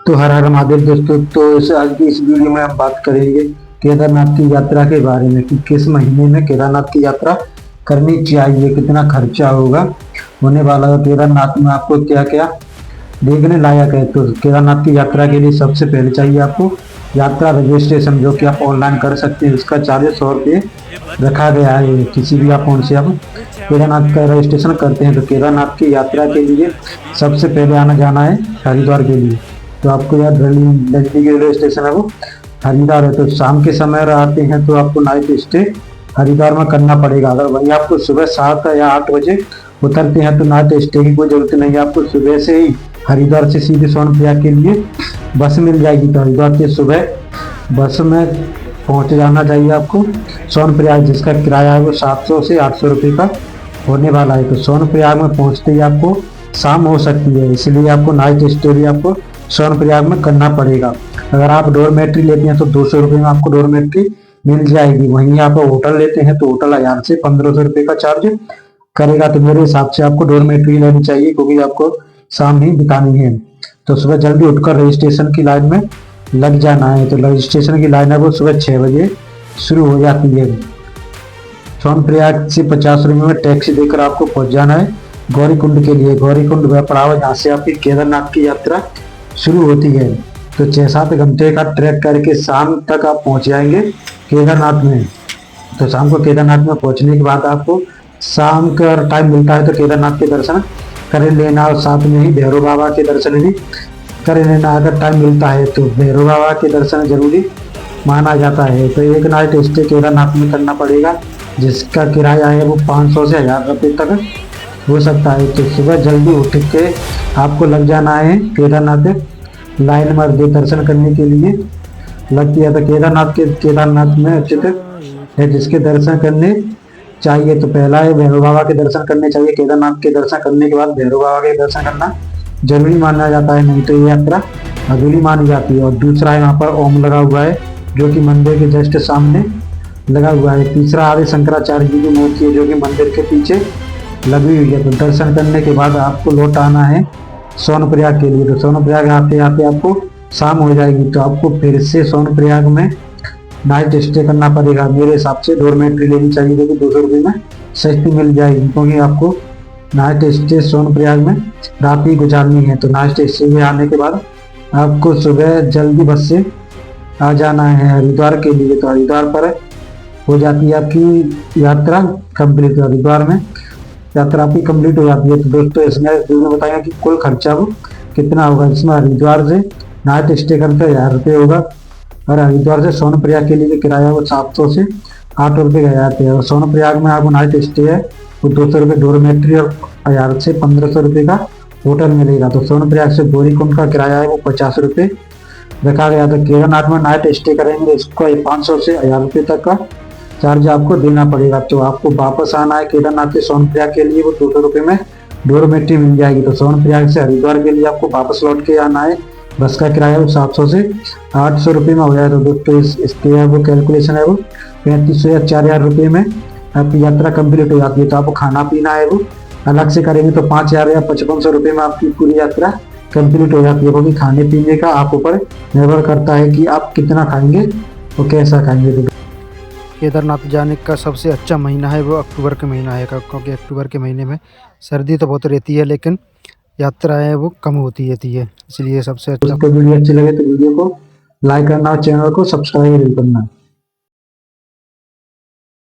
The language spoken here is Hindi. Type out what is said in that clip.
तो हर हर महादेव दोस्तों। तो आज की इस वीडियो में हम बात करेंगे केदारनाथ की यात्रा के बारे में कि किस महीने में केदारनाथ की यात्रा करनी चाहिए, कितना खर्चा होगा होने वाला है, केदारनाथ में आपको क्या क्या देखने लायक है। तो केदारनाथ की यात्रा के लिए सबसे पहले चाहिए आपको यात्रा रजिस्ट्रेशन, जो कि आप ऑनलाइन कर सकते हैं। इसका चार्ज 100 रुपये रखा गया है। किसी भी अकाउंट से आप केदारनाथ का रजिस्ट्रेशन करते हैं तो केदारनाथ की यात्रा के लिए सबसे पहले आना जाना है हरिद्वार के लिए। तो आपको यहाँ नजदीकी रेलवे स्टेशन है वो हरिद्वार है। तो शाम के समय आते हैं तो आपको नाइट स्टे हरिद्वार में करना पड़ेगा। अगर वहीं आपको सुबह 7 या 8 बजे उतरते हैं तो नाइट स्टे की कोई जरूरत नहीं है। आपको सुबह से ही हरिद्वार से सीधे सोनप्रयाग के लिए बस मिल जाएगी। तो हरिद्वार से सुबह बस में पहुंच जाना चाहिए आपको सोनप्रयाग, जिसका किराया है वो 700 से 800 रुपये का होने वाला है। तो सोनप्रयाग में पहुंचते ही आपको शाम हो सकती है, इसलिए आपको नाइट स्टे भी आपको सोनप्रयाग में करना पड़ेगा। अगर आप डोरमेट्री लेते हैं तो 200 रुपये में आपको डोरमेट्री मिल जाएगी। वहीं आप होटल लेते हैं तो होटल 1000 से 1500 रुपये का चार्ज करेगा। तो मेरे हिसाब से आपको डोरमेट्री लेनी चाहिए, क्योंकि आपको शाम ही बितानी है। तो सुबह जल्दी उठकर रजिस्ट्रेशन की लाइन में लग जाना है। तो रजिस्ट्रेशन की लाइन है वो सुबह 6 बजे शुरू हो जाती है। सोनप्रयाग से 50 रुपये में टैक्सी देकर आपको पहुंच जाना है गौरीकुंड के लिए। गौरीकुंड वह पड़ाव है जहाँ से आपकी केदारनाथ की यात्रा शुरू होती है। तो 6-7 घंटे का ट्रैक करके शाम तक आप पहुंच जाएंगे केदारनाथ में। तो शाम को केदारनाथ में पहुंचने के बाद आपको शाम का टाइम मिलता है तो केदारनाथ के दर्शन कर लेना, और साथ में ही भैरव बाबा के दर्शन भी कर लेना। अगर टाइम मिलता है तो भैरव बाबा के दर्शन जरूरी माना जाता है। तो एक नाइट स्टे केदारनाथ में करना पड़ेगा, जिसका किराया है वो 500 से 1000 रुपये तक हो सकता है। तो सुबह जल्दी उठ के आपको लग जाना है केदारनाथ लाइन में दर्शन करने के लिए लग गया। तो केदारनाथ में उचित है जिसके दर्शन करने चाहिए। तो पहला है भैरव बाबा के दर्शन करने चाहिए। केदारनाथ के दर्शन करने के बाद भैरव बाबा के दर्शन करना जरूरी माना जाता है, नहीं तो ये यात्रा अधूरी मानी जाती है। और दूसरा है यहाँ पर ओम लगा हुआ है, जो कि मंदिर के जस्ट सामने लगा हुआ है। तीसरा आदि शंकराचार्य जी की मूर्ति है, जो कि मंदिर के पीछे लगी हुई है। तो दर्शन करने के बाद आपको लौट आना है सोनप्रयाग के लिए। तो सोनप्रयाग आते आते आपको शाम हो जाएगी। तो आपको फिर से सोनप्रयाग में नाइट स्टे करना पड़ेगा। मेरे हिसाब से डोरमेट्री लेनी चाहिए, जो कि 200 रुपये में सस्ती मिल जाएगी, क्योंकि आपको नाइट स्टे सोनप्रयाग में रात ही गुजारनी है। तो नाइट स्टे में आने के बाद आपको सुबह जल्दी बस से आ जाना है हरिद्वार के लिए। तो हरिद्वार पर हो जाती है आपकी यात्रा कंप्लीट। हरिद्वार में यात्रा आपकी कंप्लीट हो जाती है। तो दोस्तों इसमें वीडियो में बताया कि कुल खर्चा वो कितना होगा। इसमें हरिद्वार से नाइट स्टे करते 1000 रुपये होगा, और हरिद्वार से सोनप्रयाग के लिए जो किराया वो 700 से 800 रुपये का जाते हैं। और सोनप्रयाग में आपको नाइट स्टे है वो 200 रुपये डोरमेट्री और 1000 से 1500 रुपये का होटल मिलेगा। तो सोनप्रयाग से गौरीकुंड का किराया है वो 50 रुपये रखा गया। तो केदारनाथ में नाइट स्टे करेंगे इसको 500 से 1000 रुपये तक का चार्ज आपको देना पड़ेगा। तो आपको वापस आना है केदारनाथ से सोनप्रयाग के लिए, वो 200 रुपये में डोरमेट्री मिल जाएगी। तो सोनप्रयाग से हरिद्वार के लिए आपको वापस लौट के आना है। बस का किराया वो 700 से 800 रुपये में हो जाए। तो दोस्तों इसके वो कैलकुलेशन है वो 3500 या 4000 रुपये में आपकी यात्रा कंप्लीट हो जाती है। तो आपको खाना पीना है वो अलग से करेंगे तो 5000 या 5500 रुपये में आपकी पूरी यात्रा कंप्लीट हो जाती है। क्योंकि खाने पीने का आप ऊपर निर्भर करता है कि आप कितना खाएंगे और कैसा खाएंगे। तो केदारनाथ जाने का सबसे अच्छा महीना है वो अक्टूबर का महीना है, क्योंकि अक्टूबर के महीने में सर्दी तो बहुत रहती है लेकिन यात्रा है वो कम होती रहती है, इसलिए सबसे अच्छा। वीडियो अच्छी लगे तो वीडियो को लाइक करना और चैनल को सब्सक्राइब करना।